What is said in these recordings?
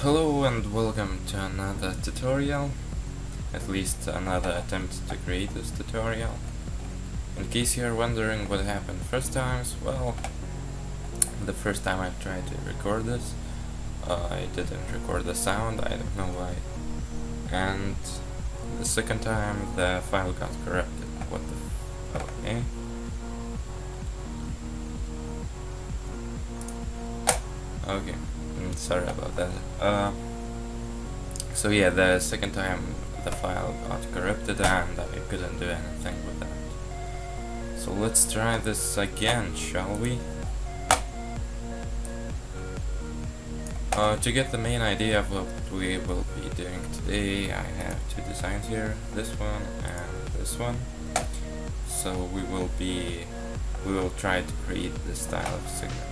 Hello and welcome to another tutorial, at least another attempt to create this tutorial. In case you're wondering what happened first times, well, the first time I tried to record this, I didn't record the sound, I don't know why. And the second time the file got corrupted. What the okay. Okay, sorry about that. So yeah, the second time the file got corrupted and I couldn't do anything with that. So let's try this again, shall we? To get the main idea of what we will be doing today, I have two designs here, this one and this one. So we will try to create this style of signature.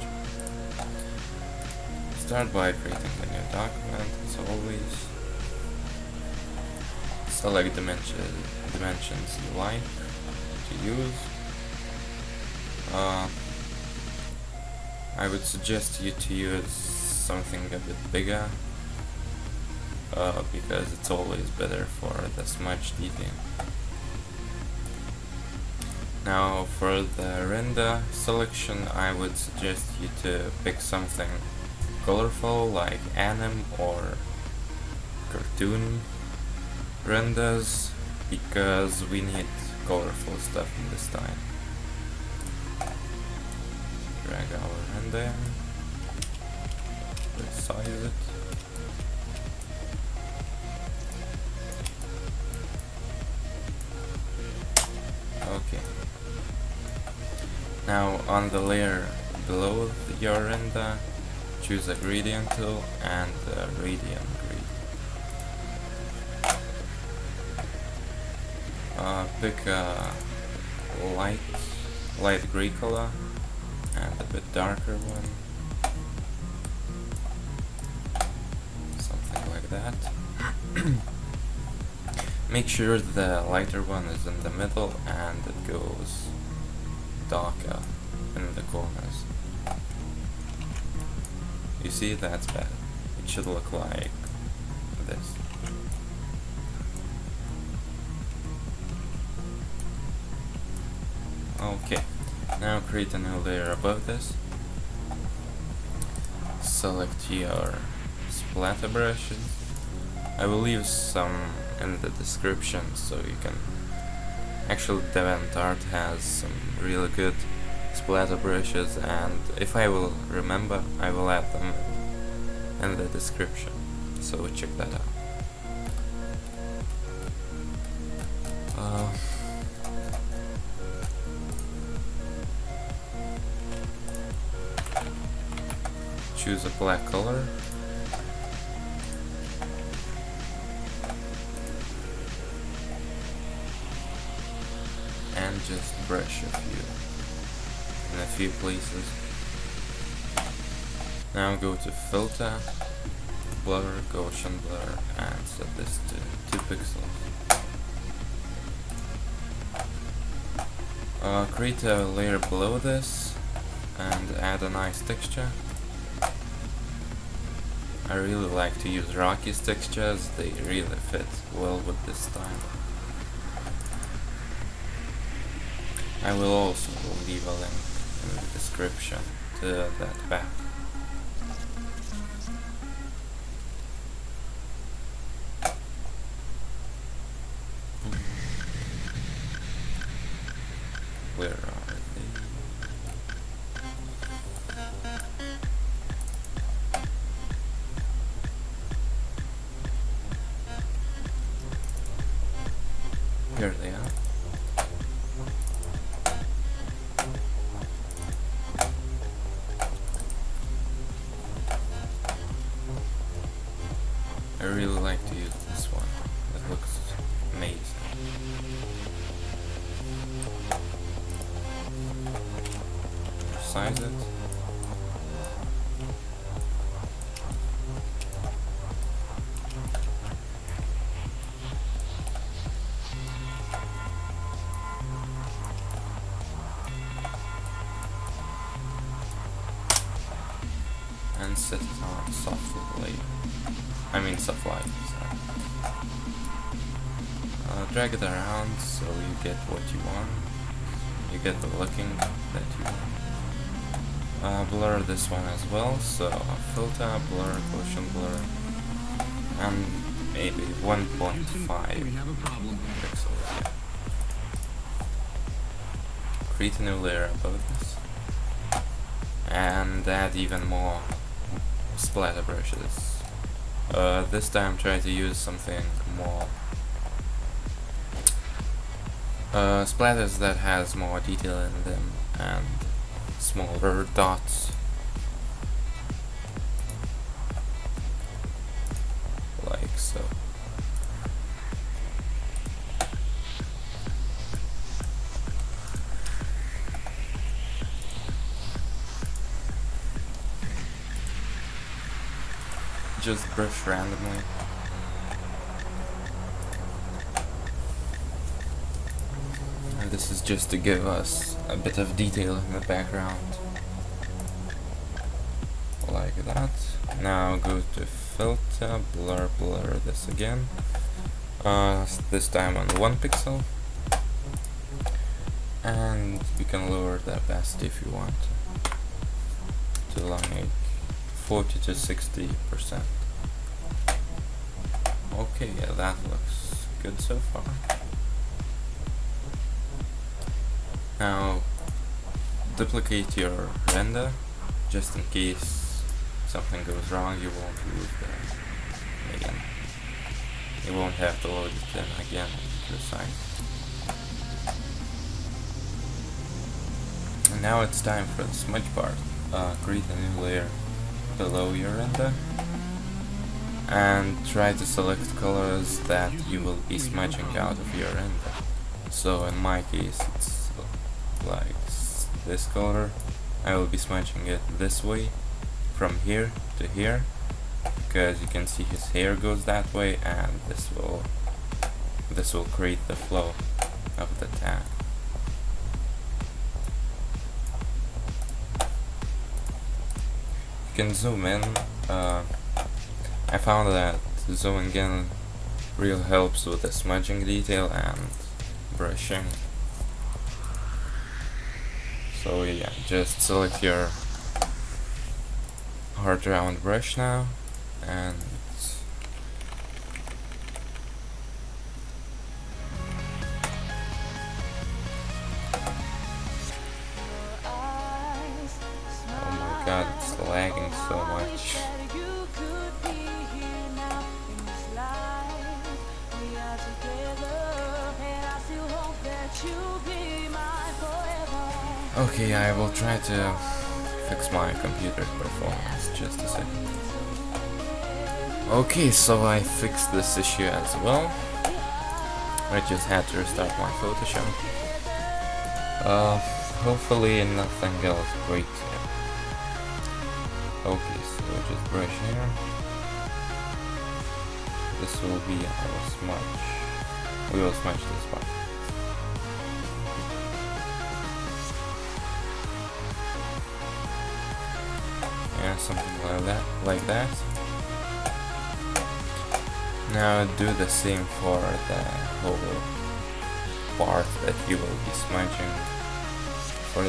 Start by creating a new document, as always. Select dimensions you like to use. I would suggest you to use something a bit bigger, because it's always better for the smudge detail. Now for the render selection, I would suggest you to pick something colorful like anime or cartoon renders, because we need colorful stuff in this time. Drag our render, resize it. Okay. Now on the layer below your render, choose a gradient tool and a radiant gradient. Pick a light gray color and a bit darker one, something like that. Make sure the lighter one is in the middle and it goes darker in the corners. You see, that's bad. It should look like this. Okay, now create a new layer above this. Select your splatter brushes. I will leave some in the description so you can... Actually, DeviantArt has some really good splatter brushes, and if I will remember, I will add them in the description, so check that out. Choose a black color. And just brush in a few places. Now go to filter, blur, Gaussian blur, and set this to 2 pixels. Create a layer below this and add a nice texture. I really like to use rocky textures, they really fit well with this style. I will also leave a link in the description to that pack. Where are they? Here they are. I really like to use this one. It looks amazing. Resize it. And set it on soft layer. I mean soft light. So. Drag it around so you get what you want. You get the looking that you want. Blur this one as well, so filter, blur, Gaussian blur, and maybe 1.5 pixels. Yeah. Create a new layer above this, and add even more splatter brushes. This time try to use something more splatters that has more detail in them and smaller dots, like so. Just brush randomly. And this is just to give us a bit of detail in the background. Like that. Now go to filter, blur, blur this again. This time on 1 pixel. And you can lower the opacity if you want to like 40 to 60%. Okay, yeah, that looks good so far. Now duplicate your render just in case something goes wrong. You won't lose the again. You won't have to load it in again to the site. And now it's time for the smudge part. Create a new layer below your render and try to select colors that you will be smudging out of your render. So in my case it's like this color. I will be smudging it this way from here to here because you can see his hair goes that way, and this will create the flow of the tag. You can zoom in. I found that zooming in really helps with the smudging detail and brushing. So yeah, just select your hard round brush now, and oh my god, it's lagging so much. Okay, I will try to fix my computer's performance, just a second. Okay, so I fixed this issue as well. I just had to restart my Photoshop. Hopefully nothing else breaks here. Okay, so just brush here. This will be our smudge. We will smudge this part. Yeah, something like that. Now do the same for the whole part that you will be smudging for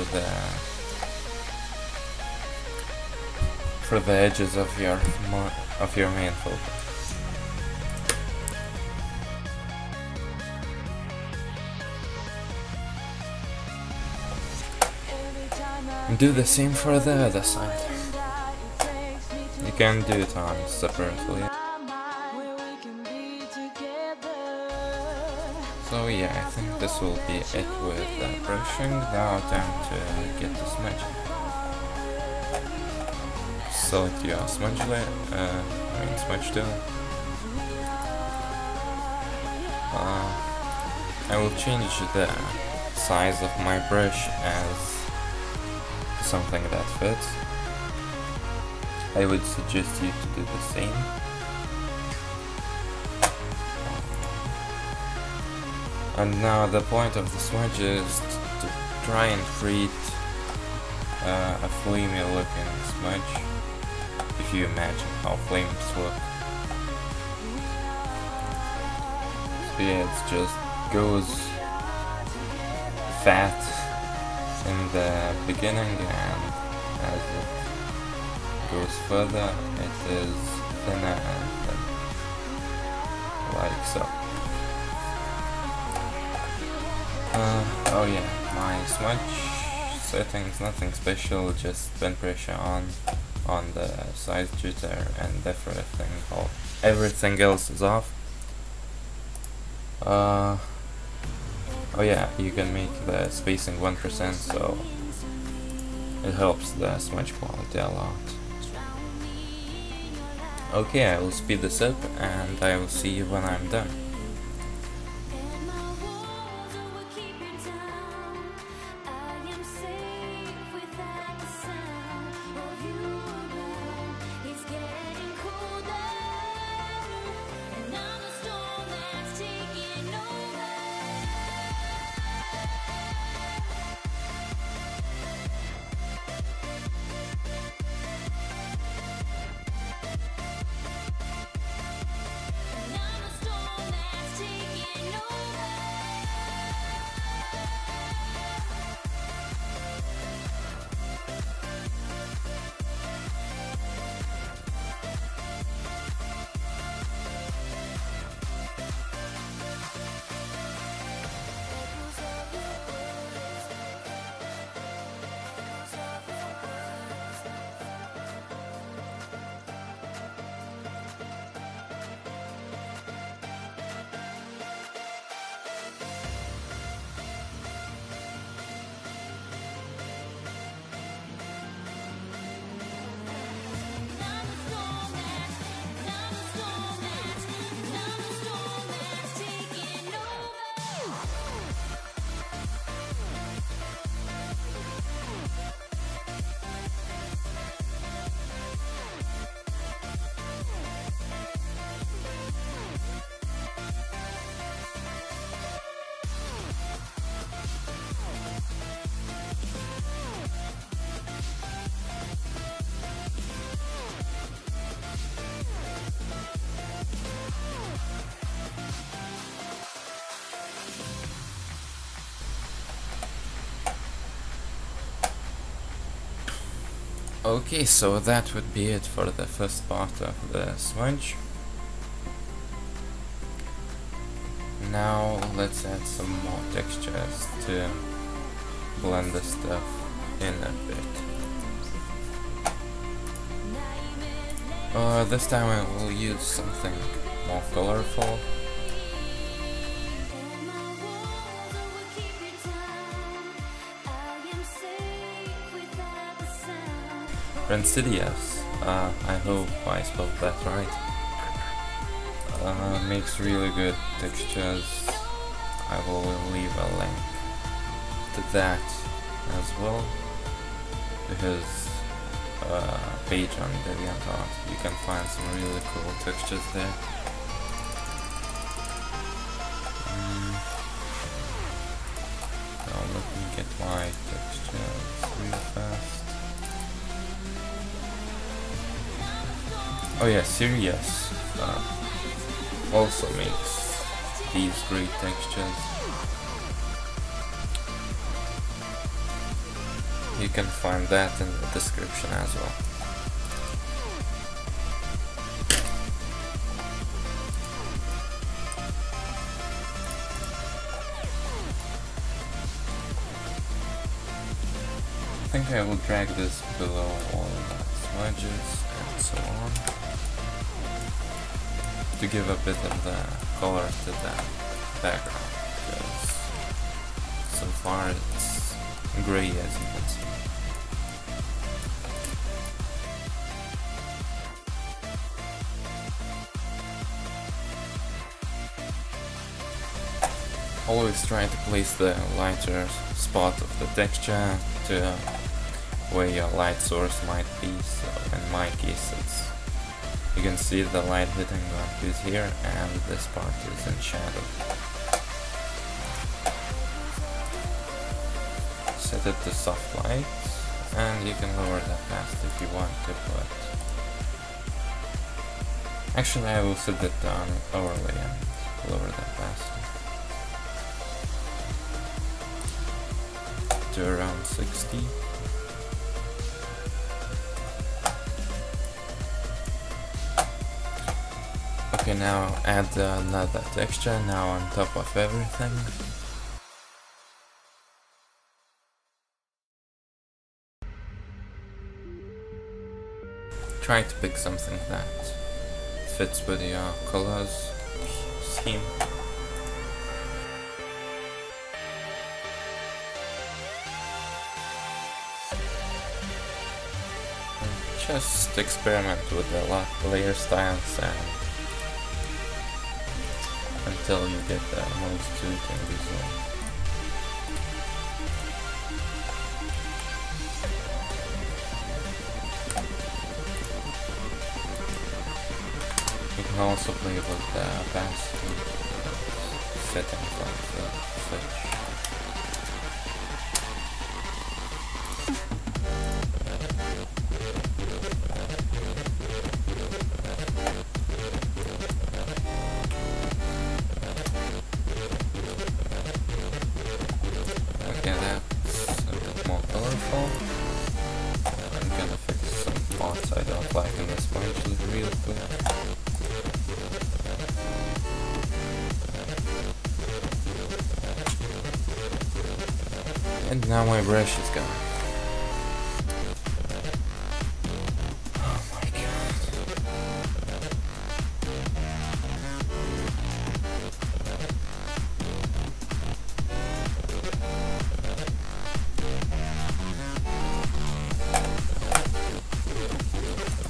the edges of your main photo. Do the same for the other side. You can do it on separately. So yeah, I think this will be it with brushing. Now time to get the smudging. Select your smudge smudge tool. I will change the size of my brush as something that fits. I would suggest you to do the same. And now the point of the smudge is to try and create a flamey looking smudge, if you imagine how flames look. So yeah, it just goes fat in the beginning, and as it goes further it is thinner and thin, like so. Oh yeah, my smudge settings, nothing special, just pen pressure on the size jitter, and everything else is off. Oh yeah, you can make the spacing 1%, so it helps the smudge quality a lot. Okay, I will speed this up and I will see you when I'm done. Okay, so that would be it for the first part of the smudge. Now let's add some more textures to blend the stuff in a bit. This time I will use something more colorful. Insidious, I hope I spelled that right, makes really good textures. I will leave a link to that as well, because page on DeviantArt, you can find some really cool textures there. Now let me get my textures real fast. Oh yeah, Sirius also makes these great textures. You can find that in the description as well. I think I will drag this below all the smudges and so on, to give a bit of the color to the background, because so far it's gray, as you can see. Always try to place the lighter spot of the texture to where your light source might be, so in my case you can see the light hitting the piece here, and this part is in shadow. Set it to soft light, and you can lower that fast if you want to, but actually I will set it on overlay and lower the opacity to around 60. Okay, now add another texture now on top of everything. Try to pick something that fits with your colors scheme. Just experiment with the layer styles and until you get the most suiting result. You can also play with the opacity settings on the switch. Okay, that's a bit more colorful. I'm gonna fix some spots I don't like in the smudge real quick. And now my brush is gone. Oh my god.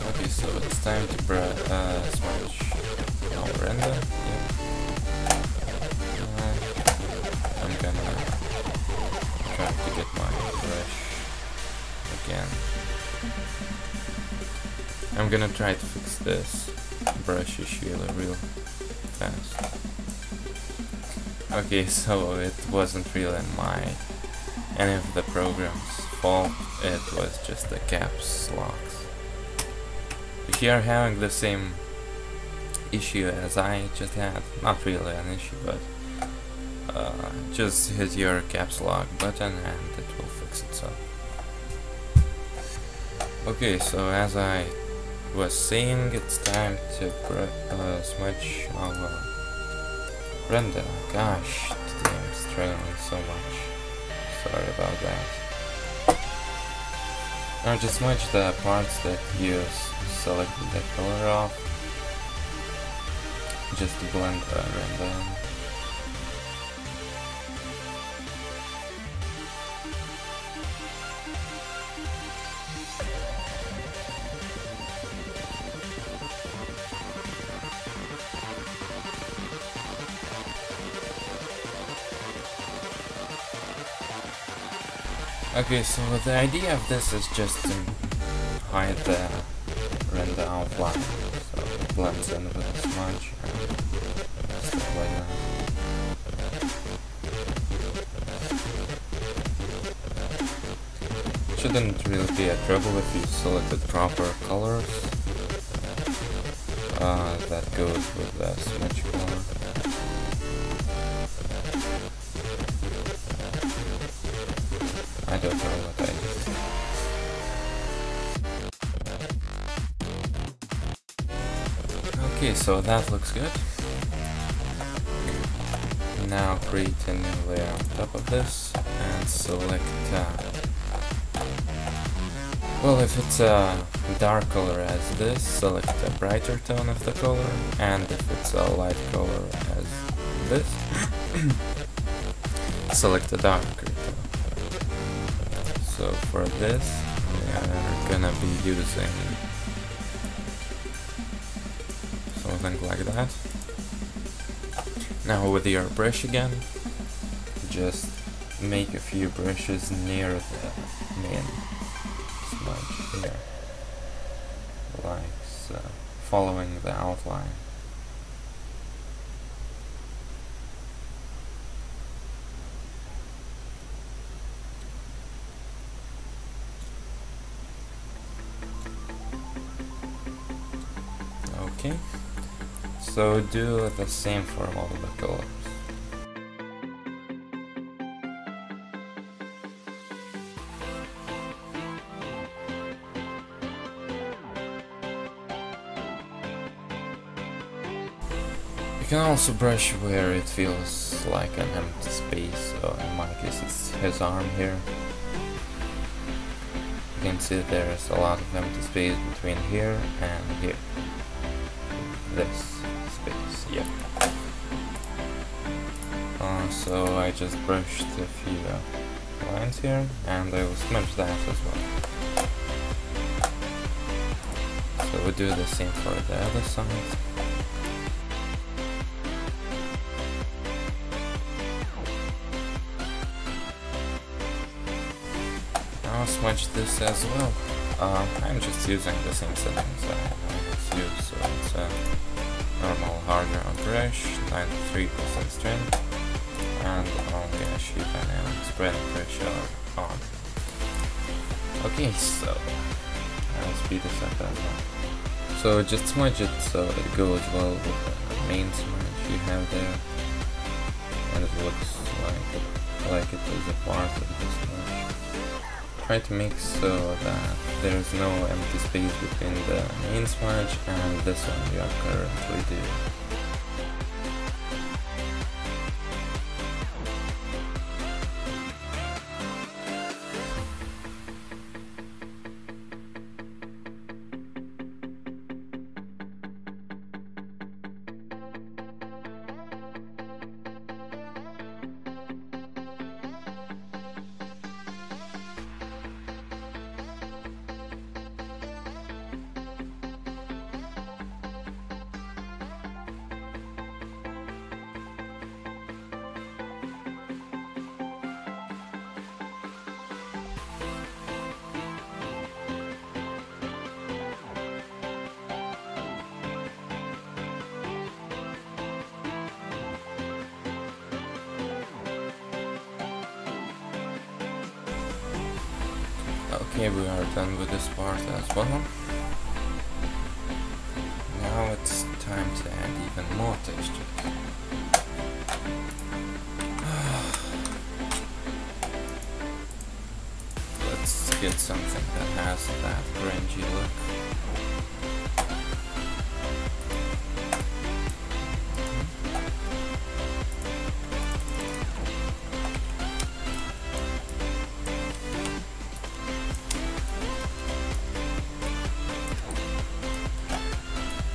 Okay, so it's time to smudge our render. Yep. I'm gonna try to get my brush again. I'm gonna try to fix this brush issue real fast. Okay, so it wasn't really any of the program's fault, it was just the caps locks. If you're having the same issue as I just had, not really an issue, but just hit your caps lock button and it will fix itself. Okay, so as I was saying, it's time to smudge our render. Gosh, today I'm struggling so much. Sorry about that. Now just smudge the parts that you selected the color of, just to blend the render. Okay, so the idea of this is just to hide the render outline, so it blends in with the smudge and stuff like that. Shouldn't really be a trouble if you selected proper colors that goes with the smudge color. I don't know what I did. Okay, so that looks good. Now create a new layer on top of this and select well, if it's a dark color as this, select a brighter tone of the color, and if it's a light color as this, select a darker tone. So for this, we're gonna be using something like that. Now with your brush again, just make a few brushes near the main smudge here, like so, following the outline. Okay, So do the same for all the colors. You can also brush where it feels like an empty space, so in my case it's his arm here. You can see there's a lot of empty space between here and here. This space, yeah. So I just brushed a few lines here, and I will smudge that as well. So we'll do the same for the other side. I'll smudge this as well. I'm just using the same settings I always use, so it's a normal harder on brush, 93% strength, and only a sheet dynamic spread pressure on. Okay, so I'll speed this up as well. So just smudge it so it goes well with the main smudge you have there, and it looks like it is a part of the smudge. Try to make so that there's no empty space between the main smudge and this one we are currently doing. Okay, we are done with this part as well. Now it's time to add even more texture. Let's get something that has that grungy look.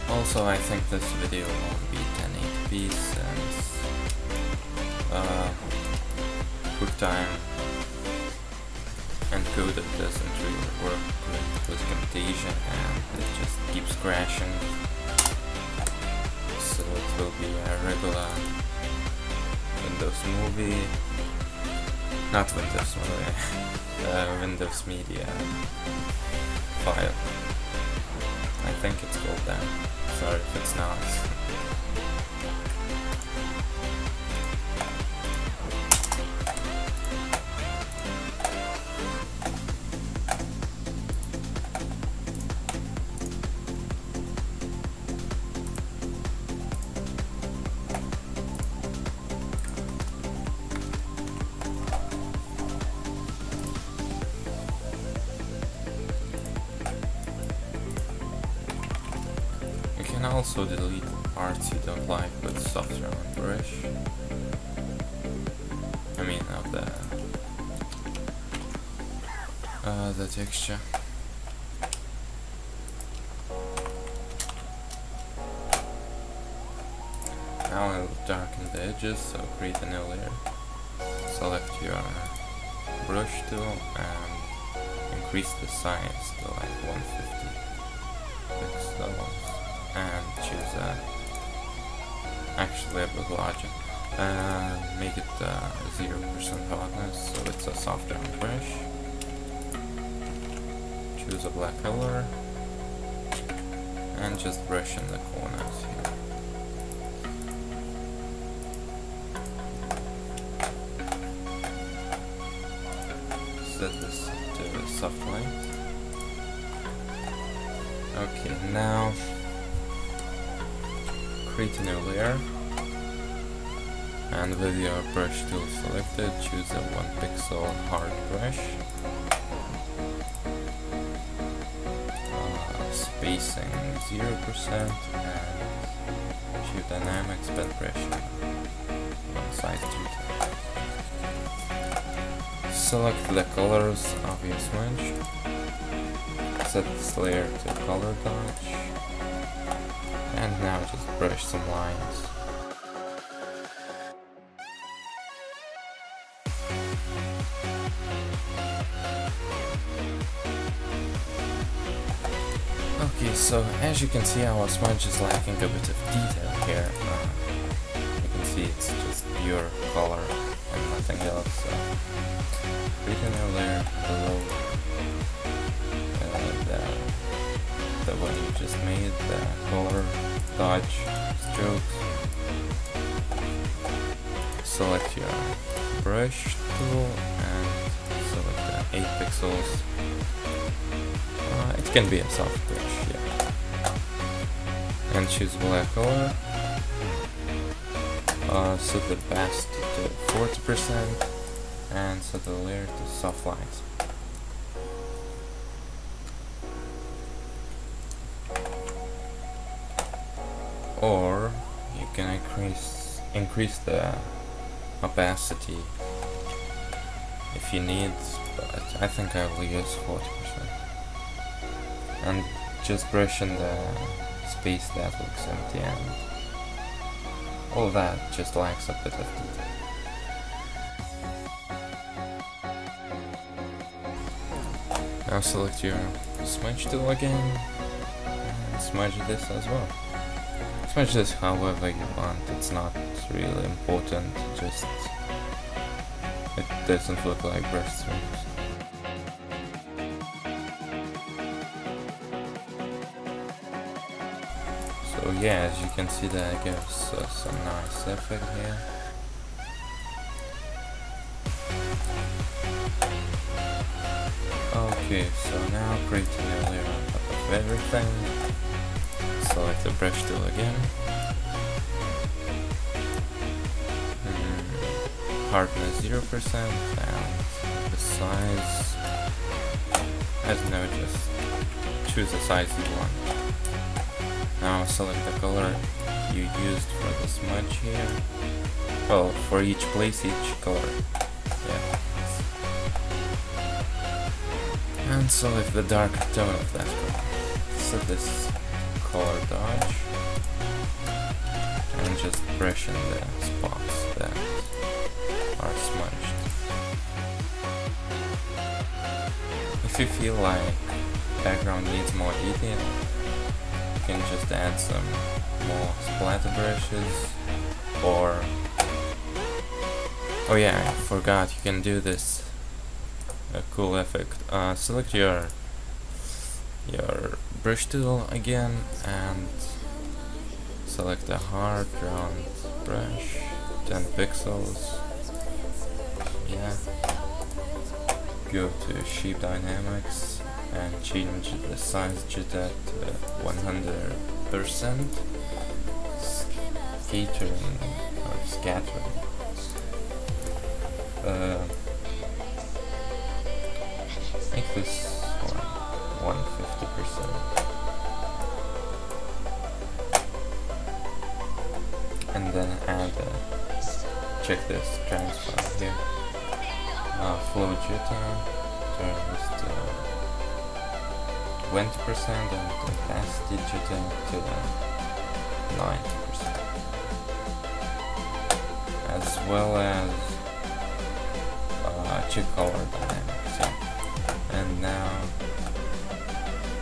Also, I think this video won't be 1080p since QuickTime encoded doesn't really work with Camtasia and it just keeps crashing. So it will be a regular Windows movie, not Windows movie, Windows Media file. I think it's called that. Sorry if it's not. You can also delete parts you don't like with softer on brush. I mean of the texture. Now I'll darken the edges, so create a new layer. Select your brush tool and increase the size to like 150 pixels. And choose actually a bit larger and make it 0% hardness, so it's a softer brush. Choose a black color and just brush in the corners here. Set this to soft light. create a new layer, and with your brush tool selected, choose a 1 pixel hard brush. Spacing 0% and Shift Dynamics bed pressure on size 210. Select the colors of your smudge. Set this layer to color dodge, and now just brush some lines. Okay, so as you can see, our smudge is lacking a bit of detail here. You can see it's just pure color and nothing else. So create a new layer below the one you just made, the color dodge strokes. Select your brush tool and select 8 pixels. It can be a soft brush, yeah. And choose black color. Set the opacity to 40% and set the layer to soft lines. Or you can increase the opacity if you need, but I think I will use 40%. And just brush in the space that looks empty, and all that just lacks a bit of detail. Now select your smudge tool again and smudge this as well. Smudge this however you want, it's not really important, just it doesn't look like brush strokes. So yeah, as you can see, that gives some nice effect here. Okay, so now create a new layer on top of everything. Select the brush tool again. Hardness 0% and the size, I don't know, just choose the size you want. Now select the color you used for the smudge here. Well, for each place, each color. Yeah. And select the darker tone of that color. Set this color dodge and just brush in the spots that are smudged. If you feel like background needs more detail, you can just add some more splatter brushes, or oh yeah, I forgot, you can do this cool effect. Select your brush tool again and select a hard round brush, 10 pixels. Yeah. Go to Shape Dynamics and change the size jitter to 100%. Scattering. Make this one 150%. And then add check this transfer here. Flow jitter, turn this to 20% and opacity jitter to 90%. As well as check color dynamics. Yeah. And now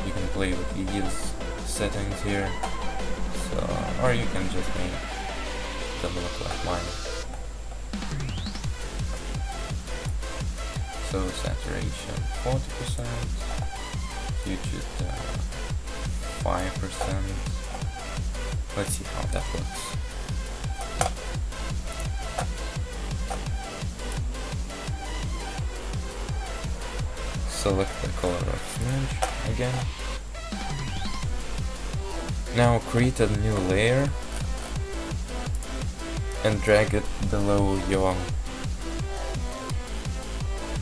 you can play with these settings here. So, or you can just make them look like mine. So saturation 40%, hue 5%. Let's see how that looks. Select the color of smudge again. Now create a new layer and drag it below your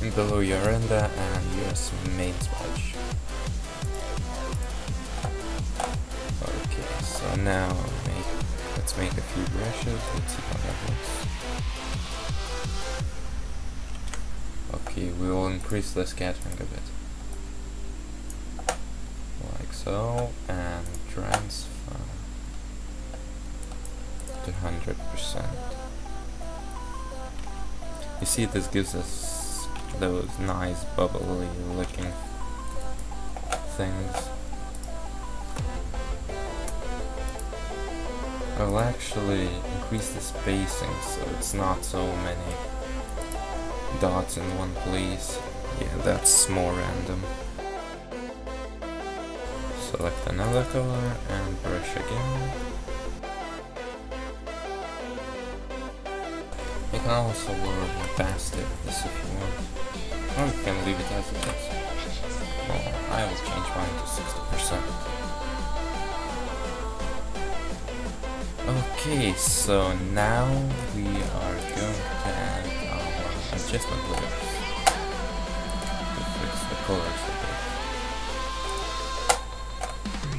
render and your main smudge. Okay, so now let's make a few brushes. Let's see how that looks. Okay, we will increase the scattering a bit, like so, and transfer to 100%. You see, this gives us those nice bubbly looking things. I'll actually increase the spacing so it's not so many dots in one place. Yeah, that's more random. Select another color and brush again. You can also lower the opacity of this if you want, or you can leave it as it is. Well, I will change mine to 60%. Okay, so now we are going to add our adjustment layers to fix the colors a bit.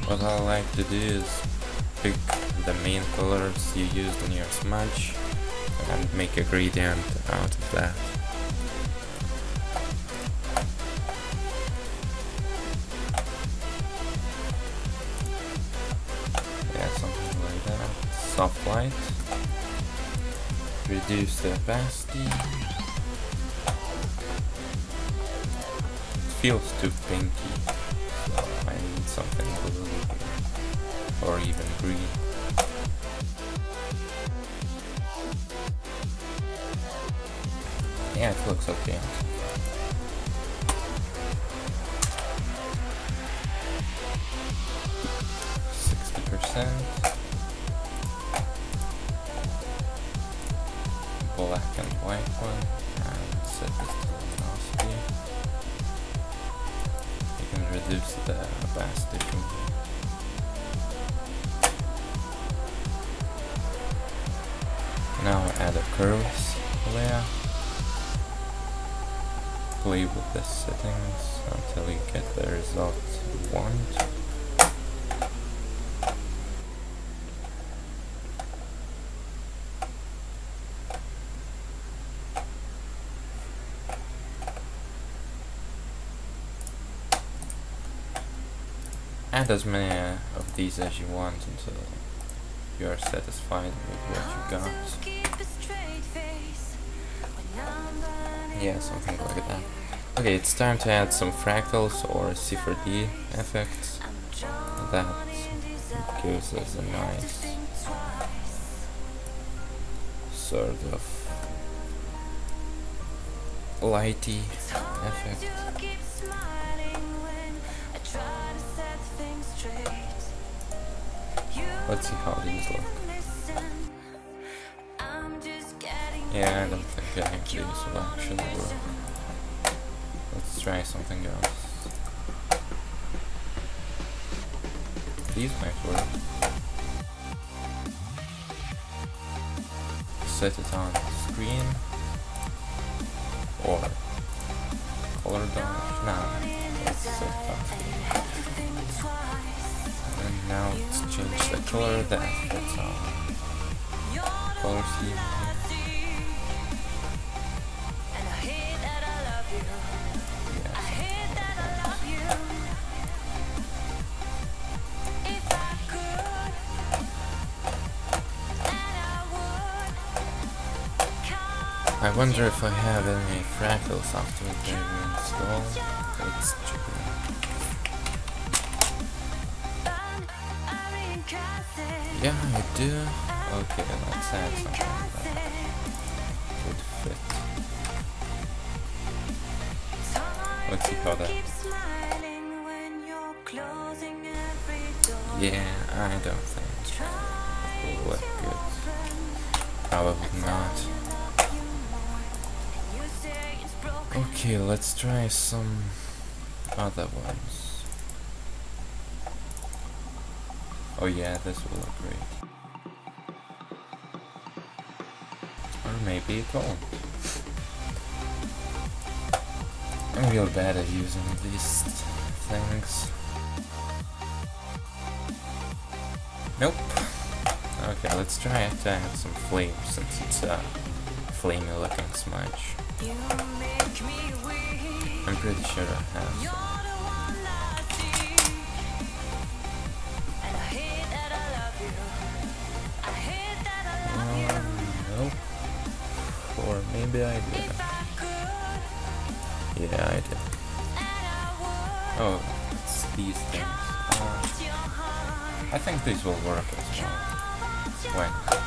What I like to do is pick the main colors you used in your smudge and make a gradient out of that. Yeah, something like that. Soft light. Reduce the opacity. It feels too pinky, so I need something blue here, or even green. Yeah, it looks okay. Black and white one, and set this to luminosity. You can reduce the opacity from here. Now add a curves layer. Play with the settings until you get the result you want. Add as many of these as you want until you are satisfied with what you got. Yeah, something like that. Okay, it's time to add some fractals or C4D effects. That gives us a nice sort of lighty effect. Let's see how these look. Yeah, I don't think any of these will actually work. Let's try something else. These might work. Set it on screen or color dodge. No, let's set it on screen. And now let's change the color that fits on color scheme here. I wonder if I have any fractal software to install. Let's check it out. Yeah, I do. Okay, let's add something that would fit. Let's see how that. Yeah, I don't think it will look good. Probably not. Okay, let's try some other ones. Oh yeah, this will look great. maybe it won't. I'm real bad at using these things. Nope. Okay, let's try to add some flame since it's a flamey looking smudge. I'm pretty sure I have some. Nope. Or maybe I did. Yeah, I did. Oh, it's these things. I think these will work as well. Why not?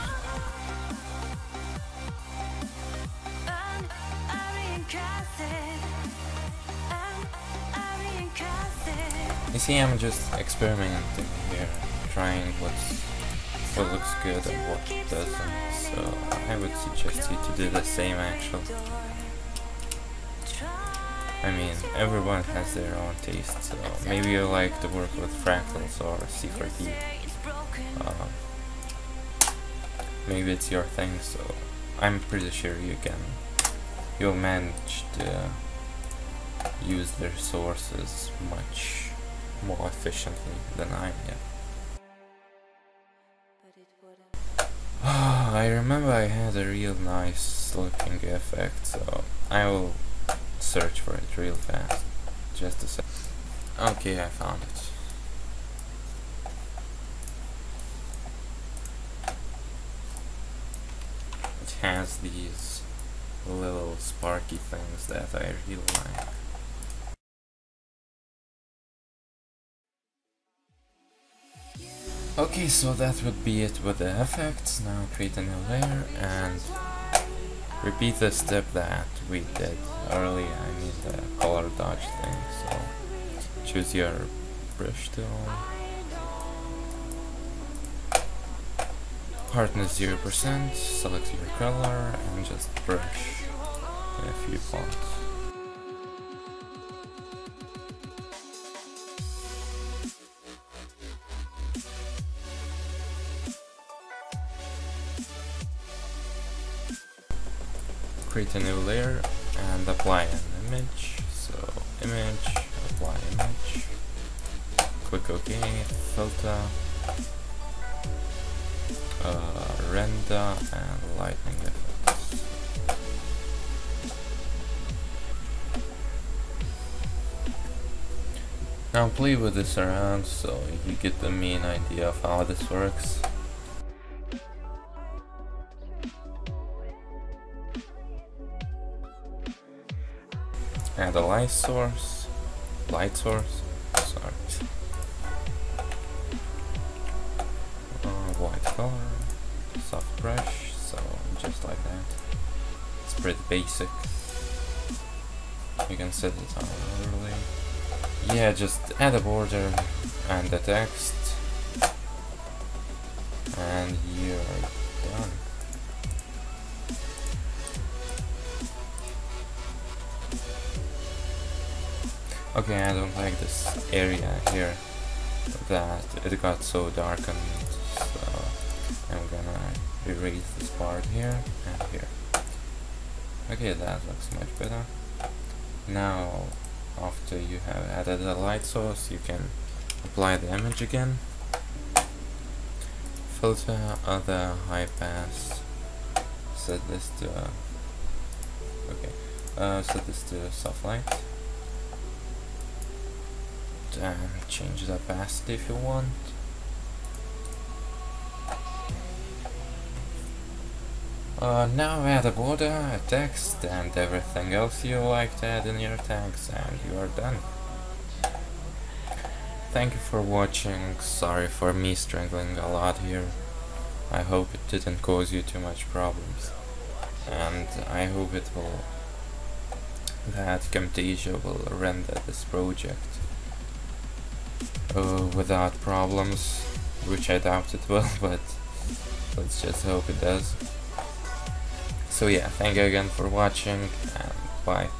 You see, I'm just experimenting here, trying what looks good and what doesn't, so I would suggest you to do the same actually. I mean, everyone has their own taste, so maybe you like to work with fractals or C4D. Maybe it's your thing, so I'm pretty sure you'll manage to use their sources much more efficiently than I am. I remember I had a real nice looking effect, so I will search for it real fast. Just a sec. Okay, I found it. It has these little sparky things that I really like. Okay, so that would be it with the effects. Now create a new layer and repeat the step that we did earlier, I mean the color dodge thing. So choose your brush tool, hardness 0%, select your color and just brush in a few spots. Create a new layer and apply an image. So image, apply image, click OK, filter, render and lightning effects. Now play with this around so you get the main idea of how this works. Add a light source, sorry. White color, soft brush, so just like that. It's pretty basic. You can set it on early. Yeah, just add a border and the text, and you're done. Okay, I don't like this area here, that it got so darkened, so I'm gonna erase this part here and here. Okay, that looks much better. Now, after you have added a light source, you can apply the image again. Filter, other, high pass, set this to set this to soft light. And change the opacity if you want. Now add a border, a text, and everything else you like to add in your tags, and you are done. Thank you for watching. Sorry for me struggling a lot here. I hope it didn't cause you too much problems, and I hope that Camtasia will render this project without problems, which I doubt it will, but let's just hope it does. So yeah, thank you again for watching, and bye.